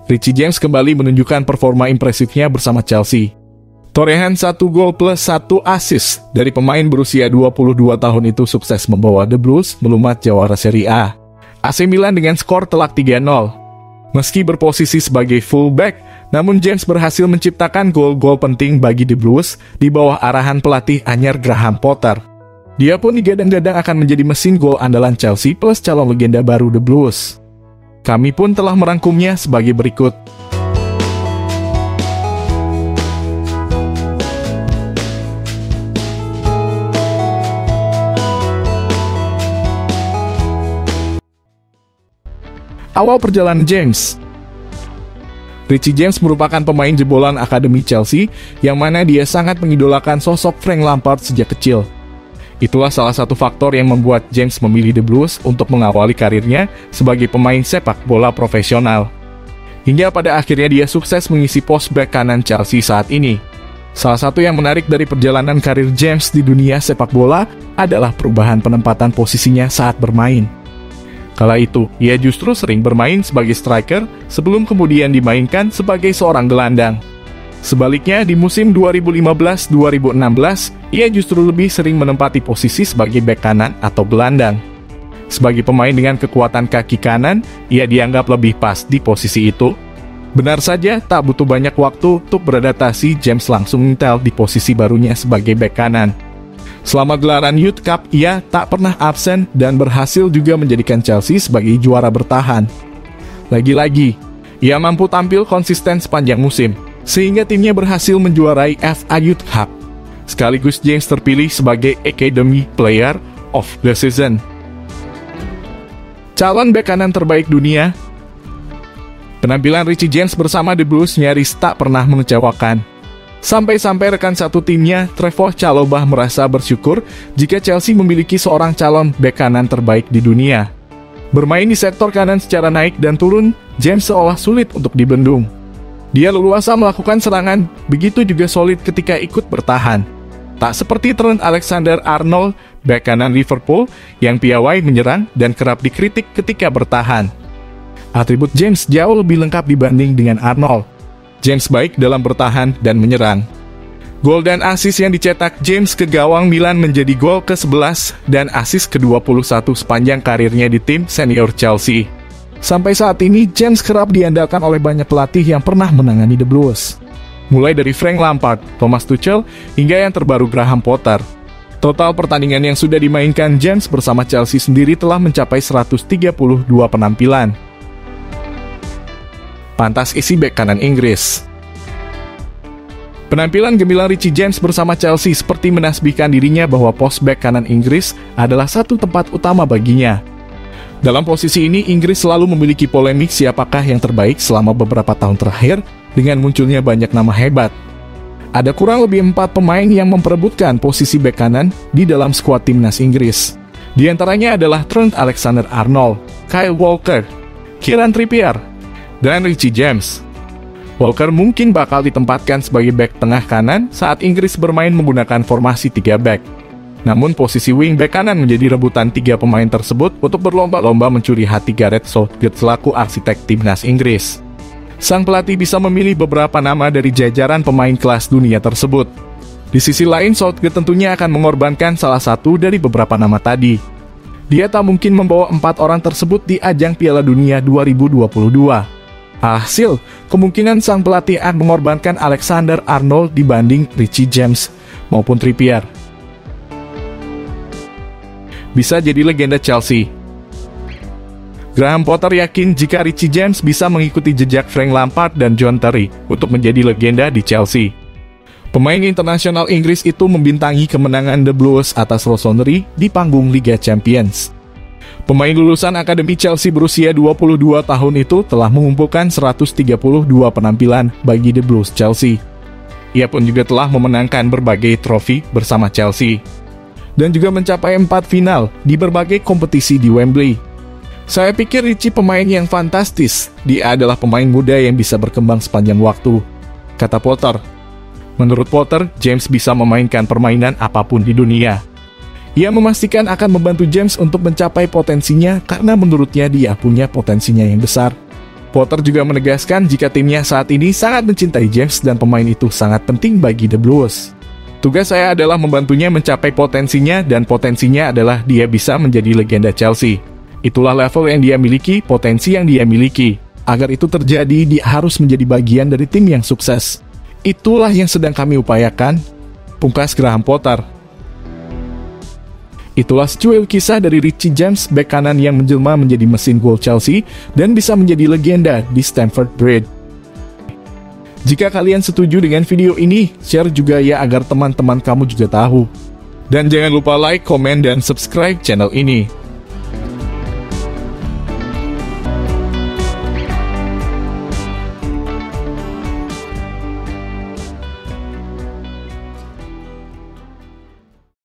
Richie James kembali menunjukkan performa impresifnya bersama Chelsea. Torehan 1 gol plus 1 assist dari pemain berusia 22 tahun itu sukses membawa The Blues melumat juara Serie A. AC Milan dengan skor telak 3-0. Meski berposisi sebagai fullback, namun James berhasil menciptakan gol-gol penting bagi The Blues di bawah arahan pelatih anyar Graham Potter. Dia pun digadang-gadang akan menjadi mesin gol andalan Chelsea plus calon legenda baru The Blues. Kami pun telah merangkumnya sebagai berikut. Awal perjalanan James. Richie James merupakan pemain jebolan Akademi Chelsea yang mana dia sangat mengidolakan sosok Frank Lampard sejak kecil. Itulah salah satu faktor yang membuat James memilih The Blues untuk mengawali karirnya sebagai pemain sepak bola profesional. Hingga pada akhirnya dia sukses mengisi pos bek kanan Chelsea saat ini. Salah satu yang menarik dari perjalanan karir James di dunia sepak bola adalah perubahan penempatan posisinya saat bermain. Kala itu, ia justru sering bermain sebagai striker sebelum kemudian dimainkan sebagai seorang gelandang. Sebaliknya, di musim 2015-2016, ia justru lebih sering menempati posisi sebagai bek kanan atau gelandang. Sebagai pemain dengan kekuatan kaki kanan, ia dianggap lebih pas di posisi itu. Benar saja, tak butuh banyak waktu untuk beradaptasi, James langsung mental di posisi barunya sebagai bek kanan. Selama gelaran Youth Cup, ia tak pernah absen dan berhasil juga menjadikan Chelsea sebagai juara bertahan. Lagi-lagi, ia mampu tampil konsisten sepanjang musim, sehingga timnya berhasil menjuarai FA Youth Cup. Sekaligus James terpilih sebagai Academy Player of the Season. Calon bek kanan terbaik dunia. Penampilan Richie James bersama The Blues nyaris tak pernah mengecewakan. Sampai-sampai rekan satu timnya, Trevoh Chalobah, merasa bersyukur jika Chelsea memiliki seorang calon bek kanan terbaik di dunia. Bermain di sektor kanan secara naik dan turun, James seolah sulit untuk dibendung. Dia leluasa melakukan serangan, begitu juga solid ketika ikut bertahan. Tak seperti Trent Alexander-Arnold, bek kanan Liverpool, yang piawai menyerang dan kerap dikritik ketika bertahan. Atribut James jauh lebih lengkap dibanding dengan Arnold. James baik dalam bertahan dan menyerang. Gol dan assist yang dicetak James ke gawang Milan menjadi gol ke-11 dan assist ke-21 sepanjang karirnya di tim senior Chelsea. Sampai saat ini, James kerap diandalkan oleh banyak pelatih yang pernah menangani The Blues. Mulai dari Frank Lampard, Thomas Tuchel, hingga yang terbaru Graham Potter. Total pertandingan yang sudah dimainkan James bersama Chelsea sendiri telah mencapai 132 penampilan. Pantas isi bek kanan Inggris. Penampilan gemilang Richie James bersama Chelsea seperti menasbihkan dirinya bahwa pos bek kanan Inggris adalah satu tempat utama baginya. Dalam posisi ini, Inggris selalu memiliki polemik siapakah yang terbaik selama beberapa tahun terakhir dengan munculnya banyak nama hebat. Ada kurang lebih 4 pemain yang memperebutkan posisi bek kanan di dalam skuad timnas Inggris. Di antaranya adalah Trent Alexander-Arnold, Kyle Walker, Kieran Trippier, dan Richie James. Walker mungkin bakal ditempatkan sebagai bek tengah kanan saat Inggris bermain menggunakan formasi 3 bek. Namun posisi wing bek kanan menjadi rebutan 3 pemain tersebut untuk berlomba-lomba mencuri hati Gareth Southgate selaku arsitek timnas Inggris. Sang pelatih bisa memilih beberapa nama dari jajaran pemain kelas dunia tersebut. Di sisi lain, Southgate tentunya akan mengorbankan salah satu dari beberapa nama tadi. Dia tak mungkin membawa 4 orang tersebut di ajang Piala Dunia 2022. Hasil, kemungkinan sang pelatih akan mengorbankan Alexander-Arnold dibanding Richie James maupun Trippier. Bisa jadi legenda Chelsea. Graham Potter yakin jika Richie James bisa mengikuti jejak Frank Lampard dan John Terry untuk menjadi legenda di Chelsea. Pemain internasional Inggris itu membintangi kemenangan The Blues atas Rossoneri di panggung Liga Champions. Pemain lulusan Akademi Chelsea berusia 22 tahun itu telah mengumpulkan 132 penampilan bagi The Blues Chelsea. Ia pun juga telah memenangkan berbagai trofi bersama Chelsea, dan juga mencapai 4 final di berbagai kompetisi di Wembley. Saya pikir Richie pemain yang fantastis. Dia adalah pemain muda yang bisa berkembang sepanjang waktu, kata Potter. Menurut Potter, James bisa memainkan permainan apapun di dunia. Ia memastikan akan membantu James untuk mencapai potensinya karena menurutnya dia punya potensinya yang besar. Potter juga menegaskan jika timnya saat ini sangat mencintai James dan pemain itu sangat penting bagi The Blues. Tugas saya adalah membantunya mencapai potensinya dan potensinya adalah dia bisa menjadi legenda Chelsea. Itulah level yang dia miliki, potensi yang dia miliki. Agar itu terjadi, dia harus menjadi bagian dari tim yang sukses. Itulah yang sedang kami upayakan, pungkas Graham Potter. Itulah secuil kisah dari Richie James, bek kanan yang menjelma menjadi mesin gol Chelsea dan bisa menjadi legenda di Stamford Bridge. Jika kalian setuju dengan video ini, share juga ya agar teman-teman kamu juga tahu. Dan jangan lupa like, komen, dan subscribe channel ini.